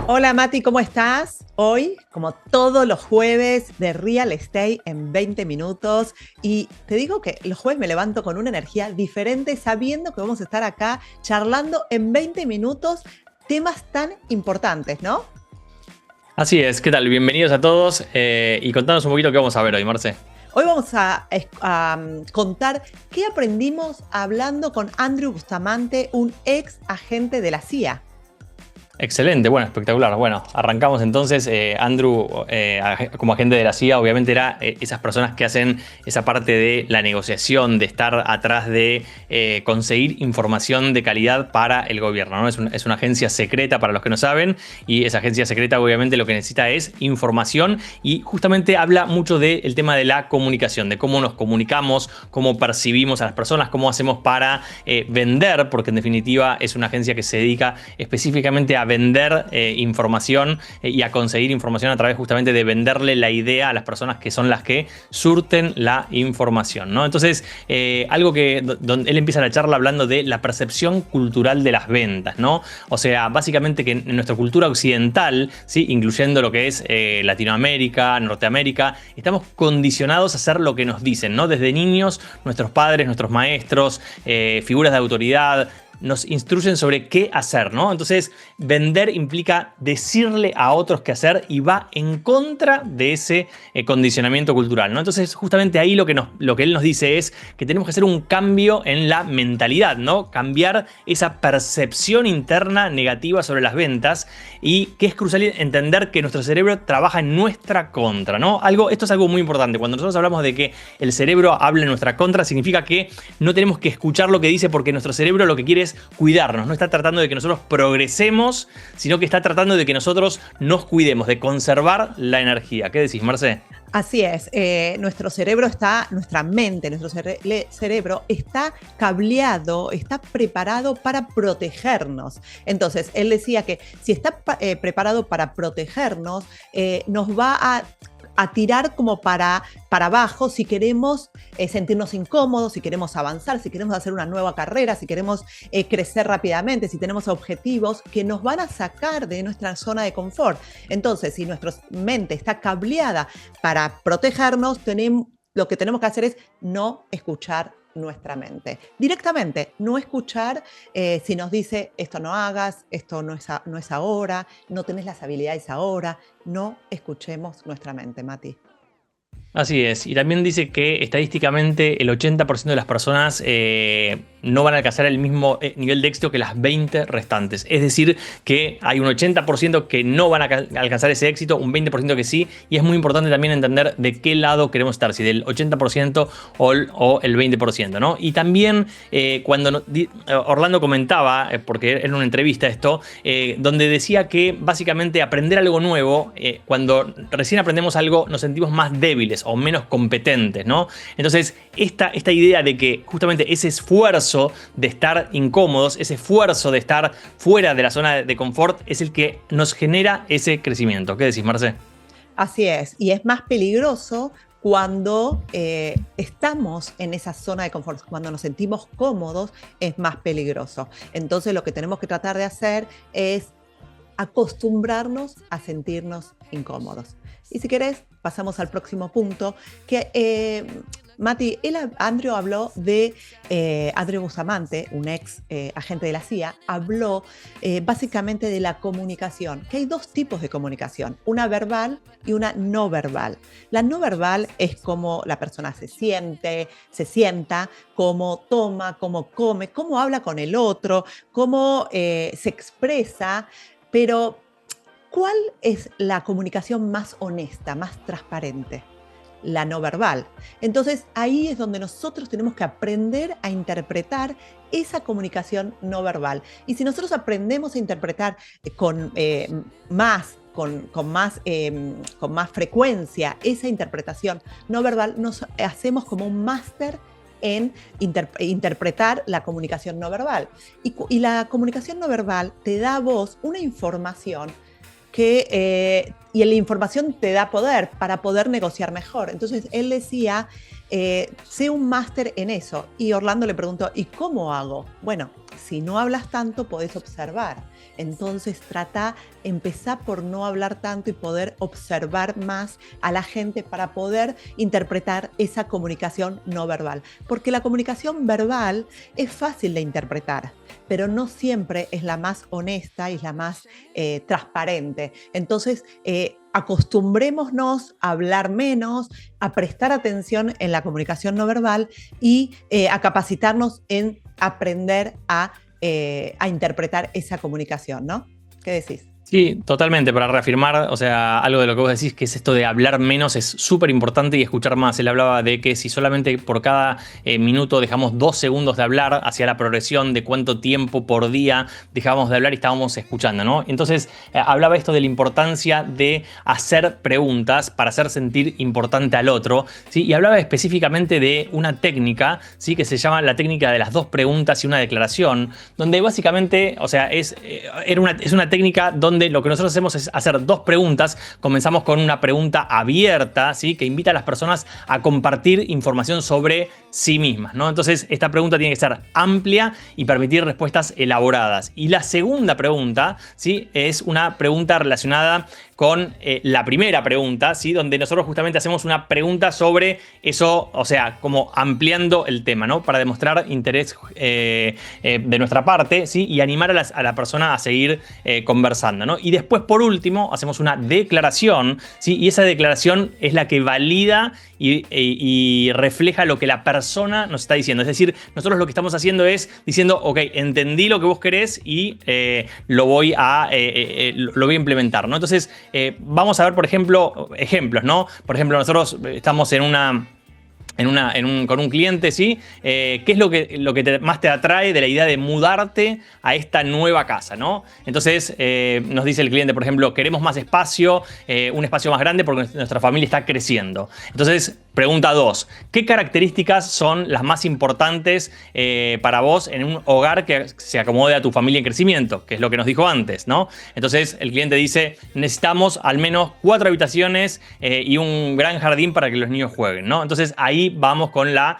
Hola Mati, ¿cómo estás? Hoy, como todos los jueves de Real Estate en 20 minutos. Y te digo que los jueves me levanto con una energía diferente sabiendo que vamos a estar acá charlando en 20 minutos temas tan importantes, ¿no? Así es, ¿qué tal? Bienvenidos a todos y contanos un poquito qué vamos a ver hoy, Marce. Hoy vamos a contar qué aprendimos hablando con Andrew Bustamante, un ex agente de la CIA. Excelente, bueno, espectacular. Bueno, arrancamos entonces. Andrew, como agente de la CIA, obviamente era esas personas que hacen esa parte de la negociación, de estar atrás de conseguir información de calidad para el gobierno, ¿no? Es una agencia secreta para los que no saben, y esa agencia secreta obviamente lo que necesita es información, y justamente habla mucho del tema de la comunicación, de cómo nos comunicamos, cómo percibimos a las personas, cómo hacemos para vender, porque en definitiva es una agencia que se dedica específicamente a vender información y a conseguir información a través justamente de venderle la idea a las personas que son las que surten la información, ¿no? Entonces, algo que donde él empieza la charla hablando de la percepción cultural de las ventas, ¿no? O sea, básicamente que en nuestra cultura occidental, ¿sí? Incluyendo lo que es Latinoamérica, Norteamérica, estamos condicionados a hacer lo que nos dicen, ¿no? Desde niños, nuestros padres, nuestros maestros, figuras de autoridad, nos instruyen sobre qué hacer, ¿no? Entonces, vender implica decirle a otros qué hacer y va en contra de ese condicionamiento cultural, ¿no? Entonces, justamente ahí lo que él nos dice es que tenemos que hacer un cambio en la mentalidad, ¿no? Cambiar esa percepción interna negativa sobre las ventas, y que es crucial entender que nuestro cerebro trabaja en nuestra contra, ¿no? Esto es algo muy importante. Cuando nosotros hablamos de que el cerebro habla en nuestra contra, significa que no tenemos que escuchar lo que dice, porque nuestro cerebro lo que quiere es cuidarnos, no está tratando de que nosotros progresemos, sino que está tratando de que nosotros nos cuidemos, de conservar la energía. ¿Qué decís, Marce? Así es, nuestra mente, nuestro cerebro está cableado, está preparado para protegernos. Entonces, él decía que si está preparado para protegernos, nos va a tirar como para abajo si queremos sentirnos incómodos, si queremos avanzar, si queremos hacer una nueva carrera, si queremos crecer rápidamente, si tenemos objetivos que nos van a sacar de nuestra zona de confort. Entonces, si nuestra mente está cableada para protegernos, lo que tenemos que hacer es no escuchar nuestra mente. Directamente, no escuchar si nos dice esto no hagas, esto no es ahora, no tenés las habilidades ahora. No escuchemos nuestra mente, Mati. Así es, y también dice que estadísticamente el 80% de las personas no van a alcanzar el mismo nivel de éxito que las 20 restantes. Es decir, que hay un 80% que no van a alcanzar ese éxito, un 20% que sí, y es muy importante también entender de qué lado queremos estar, si del 80% o el 20%, ¿no? Y también cuando Orlando comentaba, porque era una entrevista esto, donde decía que básicamente aprender algo nuevo, cuando recién aprendemos algo nos sentimos más débiles o menos competentes, ¿no? Entonces, esta idea de que justamente ese esfuerzo de estar incómodos, ese esfuerzo de estar fuera de la zona de confort, es el que nos genera ese crecimiento. ¿Qué decís, Marce? Así es, y es más peligroso cuando estamos en esa zona de confort, cuando nos sentimos cómodos, es más peligroso. Entonces, lo que tenemos que tratar de hacer es acostumbrarnos a sentirnos incómodos. Y si querés, pasamos al próximo punto, que Mati, Andrew habló de Andrew Bustamante, un ex agente de la CIA, habló básicamente de la comunicación, que hay dos tipos de comunicación, una verbal y una no verbal. La no verbal es cómo la persona se sienta, cómo toma, cómo come, cómo habla con el otro, cómo se expresa, pero ¿cuál es la comunicación más honesta, más transparente? La no verbal. Entonces, ahí es donde nosotros tenemos que aprender a interpretar esa comunicación no verbal. Y si nosotros aprendemos a interpretar con más frecuencia esa interpretación no verbal, nos hacemos como un máster en interpretar la comunicación no verbal. Y la comunicación no verbal te da a vos una información y la información te da poder para poder negociar mejor. Entonces, él decía sé un máster en eso. Y Orlando le preguntó, ¿y cómo hago? Bueno, si no hablas tanto, podés observar. Entonces empezá por no hablar tanto y poder observar más a la gente para poder interpretar esa comunicación no verbal. Porque la comunicación verbal es fácil de interpretar, pero no siempre es la más honesta y es la más transparente. Entonces, acostumbrémonos a hablar menos, a prestar atención en la comunicación no verbal y a capacitarnos en aprender a interpretar esa comunicación, ¿no? ¿Qué decís? Sí, totalmente, para reafirmar, o sea, algo de lo que vos decís, que es esto de hablar menos, es súper importante y escuchar más. Él hablaba de que si solamente por cada minuto dejamos 2 segundos de hablar, hacia la progresión de cuánto tiempo por día dejábamos de hablar y estábamos escuchando, ¿no? Entonces, hablaba esto de la importancia de hacer preguntas para hacer sentir importante al otro, ¿sí? Y hablaba específicamente de una técnica, ¿sí? Que se llama la técnica de las 2 preguntas y una declaración, donde básicamente, o sea, es una técnica donde lo que nosotros hacemos es hacer 2 preguntas. Comenzamos con una pregunta abierta, ¿sí? Que invita a las personas a compartir información sobre sí mismas, ¿no? Entonces, esta pregunta tiene que ser amplia y permitir respuestas elaboradas. Y la segunda pregunta, ¿sí? Es una pregunta relacionada con la primera pregunta, ¿sí? Donde nosotros justamente hacemos una pregunta sobre eso, o sea, como ampliando el tema, ¿no? Para demostrar interés de nuestra parte, ¿sí? Y animar a la persona a seguir conversando, ¿no? Y después, por último, hacemos una declaración, ¿sí? Y esa declaración es la que valida y refleja lo que la persona nos está diciendo. Es decir, nosotros lo que estamos haciendo es diciendo, ok, entendí lo que vos querés y lo voy a implementar, ¿no? Entonces, vamos a ver, por ejemplo, ejemplos, ¿no? Por ejemplo, nosotros estamos con un cliente, ¿sí? ¿Qué es lo que más te atrae de la idea de mudarte a esta nueva casa, ¿no? Entonces, nos dice el cliente, por ejemplo, queremos más espacio, un espacio más grande porque nuestra familia está creciendo. Entonces, pregunta 2. ¿Qué características son las más importantes para vos en un hogar que se acomode a tu familia en crecimiento? Que es lo que nos dijo antes, ¿no? Entonces, el cliente dice, necesitamos al menos 4 habitaciones y un gran jardín para que los niños jueguen, ¿no? Entonces, ahí vamos con la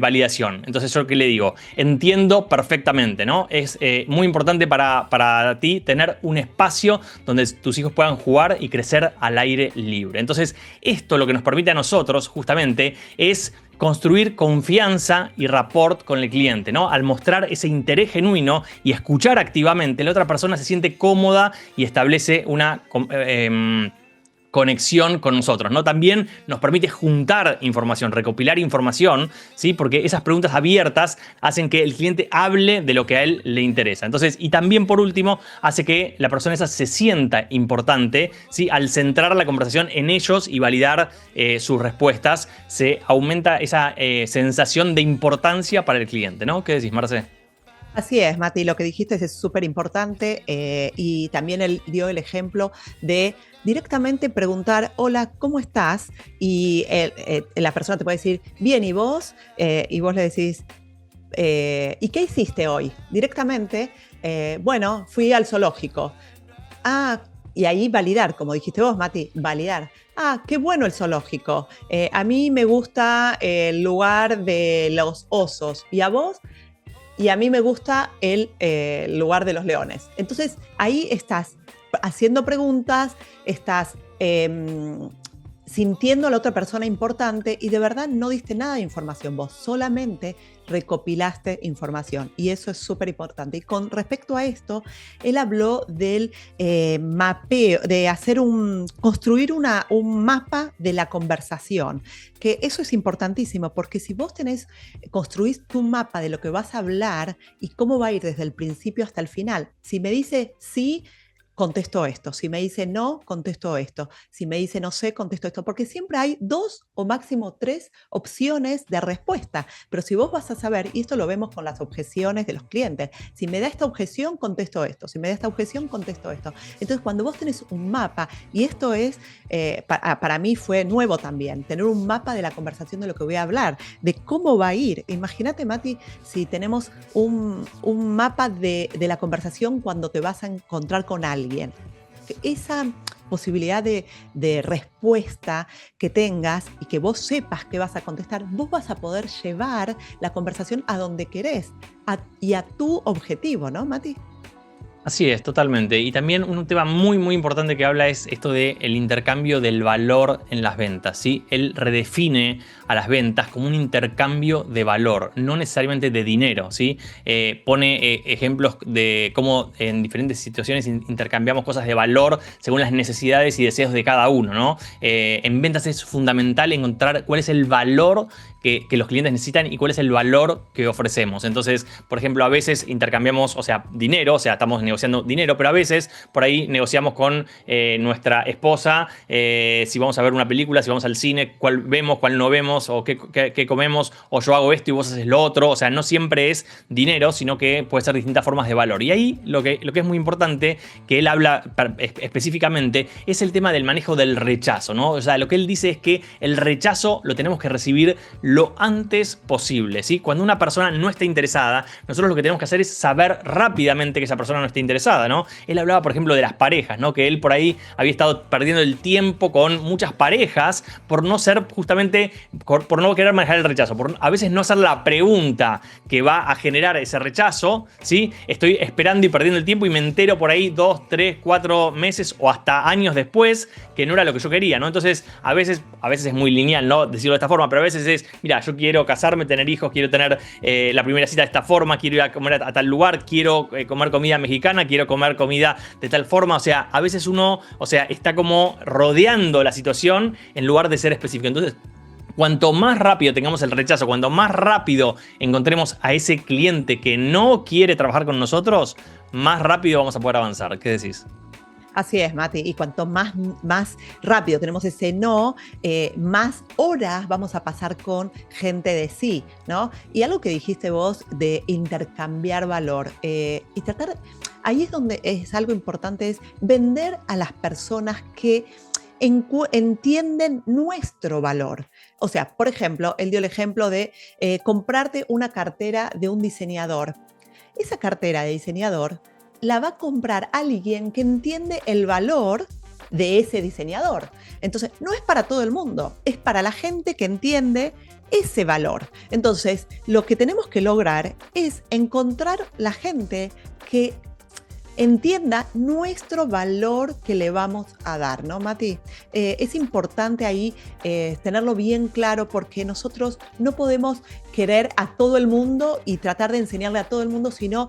validación. Entonces, ¿yo qué le digo? Entiendo perfectamente, ¿no? Es muy importante para ti tener un espacio donde tus hijos puedan jugar y crecer al aire libre. Entonces, esto lo que nos permite a nosotros, justamente, es construir confianza y rapport con el cliente, ¿no? Al mostrar ese interés genuino y escuchar activamente, la otra persona se siente cómoda y establece una conexión con nosotros, ¿no? También nos permite juntar información, recopilar información, ¿sí? Porque esas preguntas abiertas hacen que el cliente hable de lo que a él le interesa. Entonces, y también por último, hace que la persona esa se sienta importante, ¿sí? Al centrar la conversación en ellos y validar sus respuestas, se aumenta esa sensación de importancia para el cliente, ¿no? ¿Qué decís, Marce? Así es, Mati, lo que dijiste es súper importante y también él dio el ejemplo de directamente preguntar, hola, ¿cómo estás? Y la persona te puede decir, bien, ¿y vos? Y vos le decís, ¿y qué hiciste hoy? Directamente, bueno, fui al zoológico. Ah, y ahí validar, como dijiste vos, Mati, validar. Ah, qué bueno el zoológico. A mí me gusta el lugar de los osos. ¿Y a vos? Y a mí me gusta el lugar de los leones. Entonces, ahí estás haciendo preguntas, estás sintiendo a la otra persona importante y de verdad no diste nada de información vos, solamente recopilaste información y eso es súper importante. Y con respecto a esto, él habló del mapeo, de construir un mapa de la conversación, que eso es importantísimo porque si vos construís tu mapa de lo que vas a hablar y cómo va a ir desde el principio hasta el final, si me dice sí, contesto esto. Si me dice no, contesto esto. Si me dice no sé, contesto esto. Porque siempre hay 2 o máximo 3 opciones de respuesta. Pero si vos vas a saber, y esto lo vemos con las objeciones de los clientes, si me da esta objeción, contesto esto. Si me da esta objeción, contesto esto. Entonces, cuando vos tenés un mapa, y esto es, para mí fue nuevo también, tener un mapa de la conversación de lo que voy a hablar, de cómo va a ir. Imagínate, Mati, si tenemos un mapa de la conversación cuando te vas a encontrar con alguien. posibilidad de respuesta que tengas y que vos sepas que vas a contestar, vos vas a poder llevar la conversación a donde querés y a tu objetivo, ¿no, Mati? Así es, totalmente. Y también un tema muy, muy importante que habla es esto del intercambio del valor en las ventas, ¿sí? Él redefine a las ventas como un intercambio de valor, no necesariamente de dinero, ¿sí? Pone ejemplos de cómo en diferentes situaciones intercambiamos cosas de valor según las necesidades y deseos de cada uno, ¿no? En ventas es fundamental encontrar cuál es el valor que los clientes necesitan y cuál es el valor que ofrecemos. Entonces, por ejemplo, a veces intercambiamos, o sea, dinero, o sea, estamos negociando dinero, pero a veces por ahí negociamos con nuestra esposa si vamos a ver una película, si vamos al cine, cuál vemos, cuál no vemos, o qué comemos, o yo hago esto y vos haces lo otro. O sea, no siempre es dinero, sino que puede ser distintas formas de valor. Y ahí lo que es muy importante, que él habla específicamente, es el tema del manejo del rechazo, ¿no? O sea, lo que él dice es que el rechazo lo tenemos que recibir lo antes posible, ¿sí? Cuando una persona no está interesada, nosotros lo que tenemos que hacer es saber rápidamente que esa persona no está interesada, ¿no? Él hablaba, por ejemplo, de las parejas, ¿no? Que él por ahí había estado perdiendo el tiempo con muchas parejas por no ser justamente, por no querer manejar el rechazo, por a veces no hacer la pregunta que va a generar ese rechazo, ¿sí? Estoy esperando y perdiendo el tiempo y me entero por ahí 2, 3, 4 meses o hasta años después que no era lo que yo quería, ¿no? Entonces, a veces es muy lineal, ¿no? Decirlo de esta forma, pero a veces es, mira, yo quiero casarme, tener hijos, quiero tener la primera cita de esta forma, quiero ir a comer a tal lugar, quiero comer comida mexicana, quiero comer comida de tal forma. O sea, a veces uno, o sea, está como rodeando la situación en lugar de ser específico. Entonces, cuanto más rápido tengamos el rechazo, cuanto más rápido encontremos a ese cliente que no quiere trabajar con nosotros, más rápido vamos a poder avanzar. ¿Qué decís? Así es, Mati, y cuanto más rápido tenemos ese no, más horas vamos a pasar con gente de sí, ¿no? Y algo que dijiste vos de intercambiar valor y tratar, ahí es donde es algo importante, es vender a las personas que entienden nuestro valor. O sea, por ejemplo, él dio el ejemplo de comprarte una cartera de un diseñador. Esa cartera de diseñador la va a comprar alguien que entiende el valor de ese diseñador. Entonces, no es para todo el mundo, es para la gente que entiende ese valor. Entonces, lo que tenemos que lograr es encontrar la gente que entienda nuestro valor que le vamos a dar, ¿no, Mati? Es importante ahí tenerlo bien claro porque nosotros no podemos querer a todo el mundo y tratar de enseñarle a todo el mundo, sino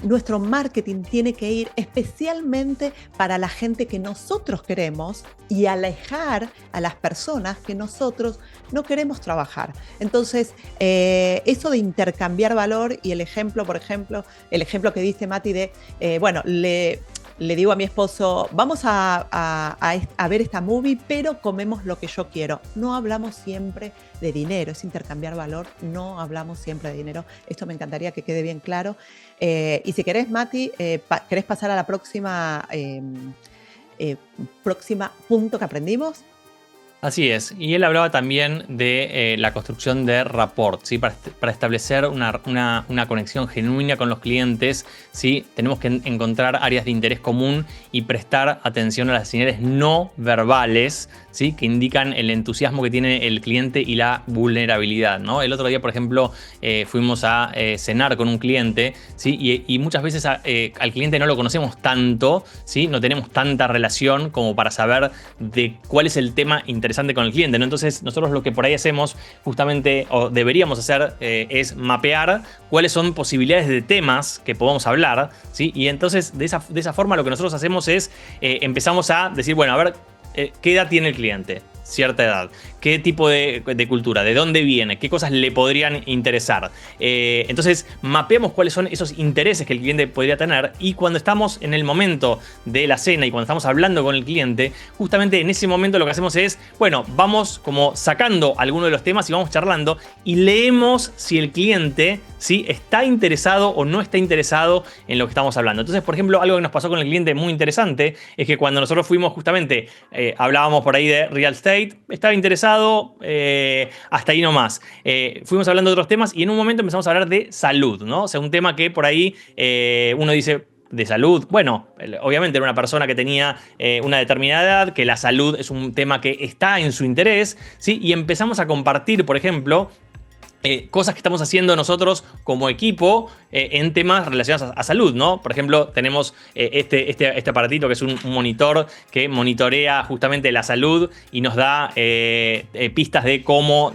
nuestro marketing tiene que ir especialmente para la gente que nosotros queremos y alejar a las personas que nosotros no queremos trabajar. Entonces, eso de intercambiar valor y el ejemplo, por ejemplo, el ejemplo que diste, Mati, de, bueno, le digo a mi esposo, vamos a ver esta movie, pero comemos lo que yo quiero. No hablamos siempre de dinero, es intercambiar valor, no hablamos siempre de dinero. Esto me encantaría que quede bien claro. Y si querés, Mati, ¿querés pasar a la próxima punto que aprendimos? Así es, y él hablaba también de la construcción de rapport, ¿sí? Para establecer una conexión genuina con los clientes, ¿sí? Tenemos que encontrar áreas de interés común y prestar atención a las señales no verbales, ¿sí? Que indican el entusiasmo que tiene el cliente y la vulnerabilidad, ¿no? El otro día, por ejemplo, fuimos a cenar con un cliente, ¿sí? Y muchas veces al cliente no lo conocemos tanto, ¿sí? No tenemos tanta relación como para saber de cuál es el tema interesante con el cliente, ¿no? Entonces nosotros lo que por ahí hacemos justamente, o deberíamos hacer, es mapear cuáles son posibilidades de temas que podamos hablar, ¿sí? Y entonces de esa forma lo que nosotros hacemos es empezamos a decir, bueno, a ver, ¿qué edad tiene el cliente? Cierta edad. ¿Qué tipo de cultura? ¿De dónde viene? ¿Qué cosas le podrían interesar? Entonces, mapeamos cuáles son esos intereses que el cliente podría tener y cuando estamos en el momento de la cena y cuando estamos hablando con el cliente, justamente en ese momento lo que hacemos es, bueno, vamos como sacando alguno de los temas y vamos charlando y leemos si el cliente, ¿sí? Está interesado o no está interesado en lo que estamos hablando. Entonces, por ejemplo, algo que nos pasó con el cliente muy interesante es que cuando nosotros fuimos justamente, hablábamos por ahí de real estate, estaba interesado, hasta ahí nomás. Fuimos hablando de otros temas y en un momento empezamos a hablar de salud, ¿no? O sea, un tema que por ahí uno dice, de salud. Bueno, obviamente era una persona que tenía una determinada edad, que la salud es un tema que está en su interés, ¿sí? Y empezamos a compartir, por ejemplo, cosas que estamos haciendo nosotros como equipo en temas relacionados a salud, ¿no? Por ejemplo, tenemos este aparatito que es un monitor que monitorea justamente la salud y nos da pistas de cómo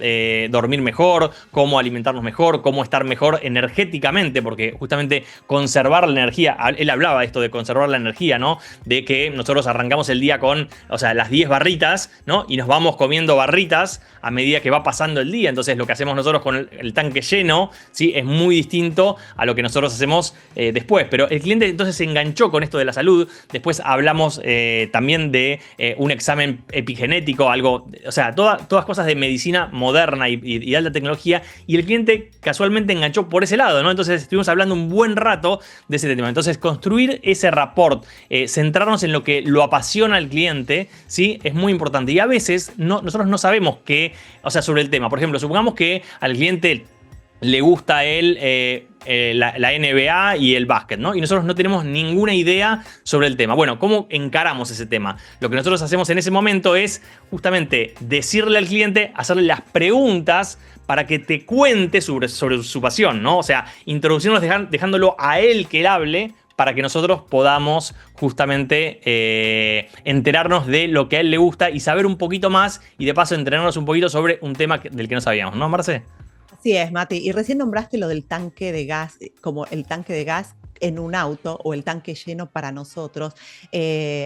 dormir mejor, cómo alimentarnos mejor, cómo estar mejor energéticamente, porque justamente conservar la energía, él hablaba de esto de conservar la energía, ¿no? De que nosotros arrancamos el día con, o sea, las 10 barritas, ¿no? Y nos vamos comiendo barritas a medida que va pasando el día. Entonces, lo que hacemos nosotros con el tanque lleno, ¿sí? Es muy distinto a lo que nosotros hacemos después. Pero el cliente entonces se enganchó con esto de la salud. Después hablamos también de un examen epigenético, algo, o sea, todas cosas de medicina moderna y alta tecnología. Y el cliente casualmente enganchó por ese lado, ¿no? Entonces estuvimos hablando un buen rato de ese tema. Entonces, construir ese rapport, centrarnos en lo que lo apasiona al cliente, ¿sí? Es muy importante. Y a veces nosotros no sabemos qué, o sea, sobre el tema. Por ejemplo, supongamos que al cliente le gusta a él la NBA y el básquet, ¿no? Y nosotros no tenemos ninguna idea sobre el tema. Bueno, ¿cómo encaramos ese tema? Lo que nosotros hacemos en ese momento es justamente decirle al cliente, hacerle las preguntas para que te cuente sobre su pasión, ¿no? O sea, introducirnos dejándolo a él que él hable, para que nosotros podamos justamente enterarnos de lo que a él le gusta y saber un poquito más y de paso entrenarnos un poquito sobre un tema del que no sabíamos, ¿no, Marce? Así es, Mati. Y recién nombraste lo del tanque de gas, como el tanque de gas en un auto o el tanque lleno para nosotros.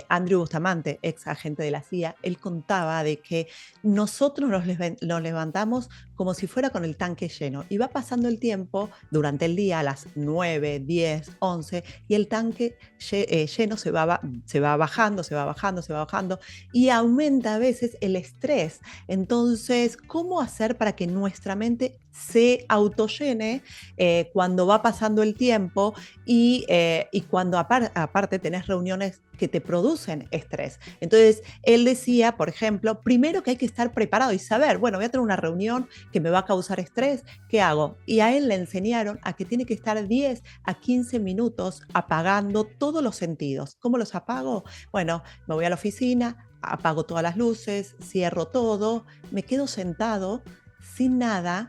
Andrew Bustamante, ex agente de la CIA, él contaba de que nosotros nos levantamos como si fuera con el tanque lleno. Y va pasando el tiempo durante el día a las 9, 10, 11 y el tanque lleno se va bajando, se va bajando, se va bajando y aumenta a veces el estrés. Entonces, ¿cómo hacer para que nuestra mente se autollene cuando va pasando el tiempo y cuando aparte tenés reuniones que te producen estrés? Entonces, él decía, por ejemplo, primero que hay que estar preparado y saber, bueno, voy a tener una reunión que me va a causar estrés, ¿qué hago? Y a él le enseñaron a que tiene que estar 10 a 15 minutos apagando todos los sentidos. ¿Cómo los apago? Bueno, me voy a la oficina, apago todas las luces, cierro todo, me quedo sentado sin nada,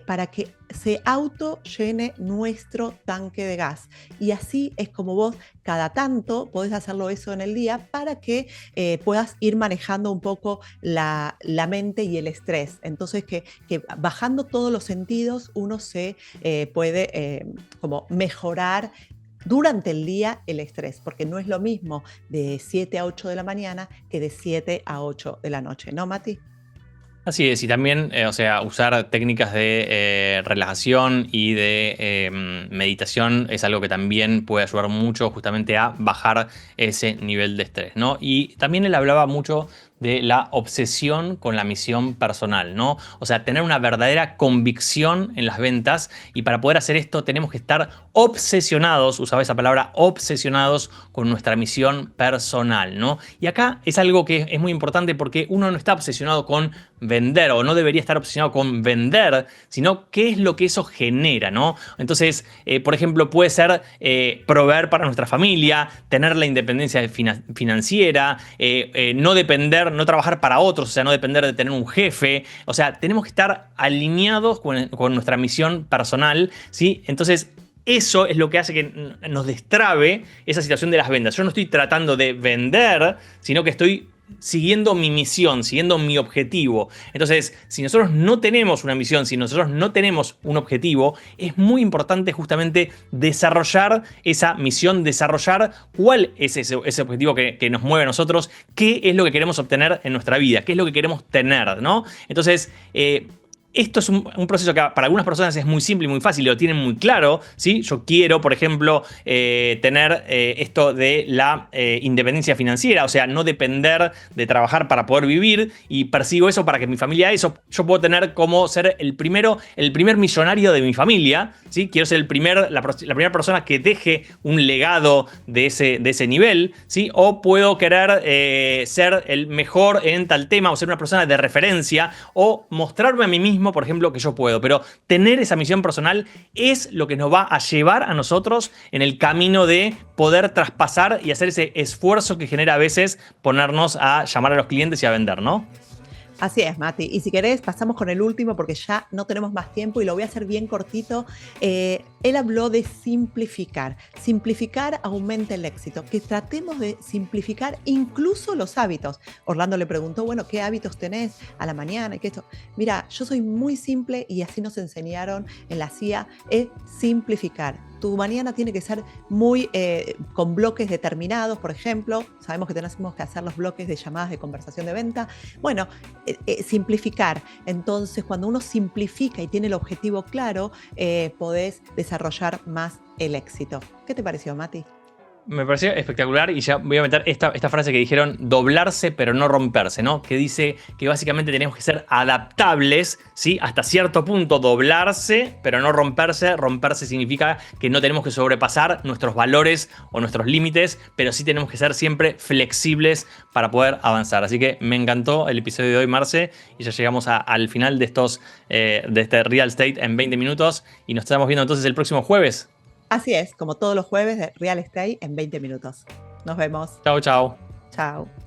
para que se auto llene nuestro tanque de gas. Y así es como vos cada tanto podés hacerlo eso en el día para que puedas ir manejando un poco la mente y el estrés. Entonces que bajando todos los sentidos uno se puede como mejorar durante el día el estrés, porque no es lo mismo de 7 a 8 de la mañana que de 7 a 8 de la noche, ¿no, Mati? Así es, y también, o sea, usar técnicas de relajación y de meditación es algo que también puede ayudar mucho justamente a bajar ese nivel de estrés, ¿no? Y también él hablaba mucho de la obsesión con la misión personal, ¿no? O sea, tener una verdadera convicción en las ventas y para poder hacer esto tenemos que estar obsesionados, usaba esa palabra, obsesionados con nuestra misión personal, ¿no? Y acá es algo que es muy importante porque uno no está obsesionado con vender o no debería estar obsesionado con vender, sino qué es lo que eso genera, ¿no? Entonces, por ejemplo, puede ser proveer para nuestra familia, tener la independencia financiera, no depender, no trabajar para otros, o sea, no depender de tener un jefe, o sea, tenemos que estar alineados con nuestra misión personal, ¿sí? Entonces, eso es lo que hace que nos destrabe esa situación de las ventas. Yo no estoy tratando de vender, sino que estoy siguiendo mi misión, siguiendo mi objetivo. Entonces, si nosotros no tenemos una misión, si nosotros no tenemos un objetivo, es muy importante justamente desarrollar esa misión, desarrollar cuál es ese objetivo que nos mueve a nosotros, qué es lo que queremos obtener en nuestra vida, qué es lo que queremos tener, ¿no? Entonces, esto es un proceso que para algunas personas es muy simple y muy fácil, lo tienen muy claro, ¿sí? Yo quiero, por ejemplo, tener esto de la independencia financiera, o sea, no depender de trabajar para poder vivir y persigo eso para que mi familia eso. Yo puedo tener como ser el primer millonario de mi familia, ¿sí? Quiero ser la primera persona que deje un legado de ese nivel, ¿sí? O puedo querer ser el mejor en tal tema o ser una persona de referencia o mostrarme a mí mismo mismo, por ejemplo, que yo puedo. Pero tener esa misión personal es lo que nos va a llevar a nosotros en el camino de poder traspasar y hacer ese esfuerzo que genera a veces ponernos a llamar a los clientes y a vender, ¿no? Así es, Mati. Y si querés, pasamos con el último porque ya no tenemos más tiempo y lo voy a hacer bien cortito. Él habló de simplificar. Simplificar aumenta el éxito. Que tratemos de simplificar incluso los hábitos. Orlando le preguntó, bueno, ¿qué hábitos tenés a la mañana? Y que esto. Mira, yo soy muy simple y así nos enseñaron en la CIA, es simplificar. Tu mañana tiene que ser muy con bloques determinados, por ejemplo. Sabemos que tenemos que hacer los bloques de llamadas de conversación de venta. Bueno, simplificar. Entonces, cuando uno simplifica y tiene el objetivo claro, podés desarrollar más el éxito. ¿Qué te pareció, Mati? Me pareció espectacular y ya voy a meter esta frase que dijeron, doblarse pero no romperse, ¿no? Que dice que básicamente tenemos que ser adaptables, ¿sí? Hasta cierto punto doblarse pero no romperse. Romperse significa que no tenemos que sobrepasar nuestros valores o nuestros límites, pero sí tenemos que ser siempre flexibles para poder avanzar. Así que me encantó el episodio de hoy, Marce, y ya llegamos al final de este Real Estate en 20 minutos y nos estamos viendo entonces el próximo jueves. Así es, como todos los jueves de Real Estate en 20 minutos. Nos vemos. Chao, chao. Chao.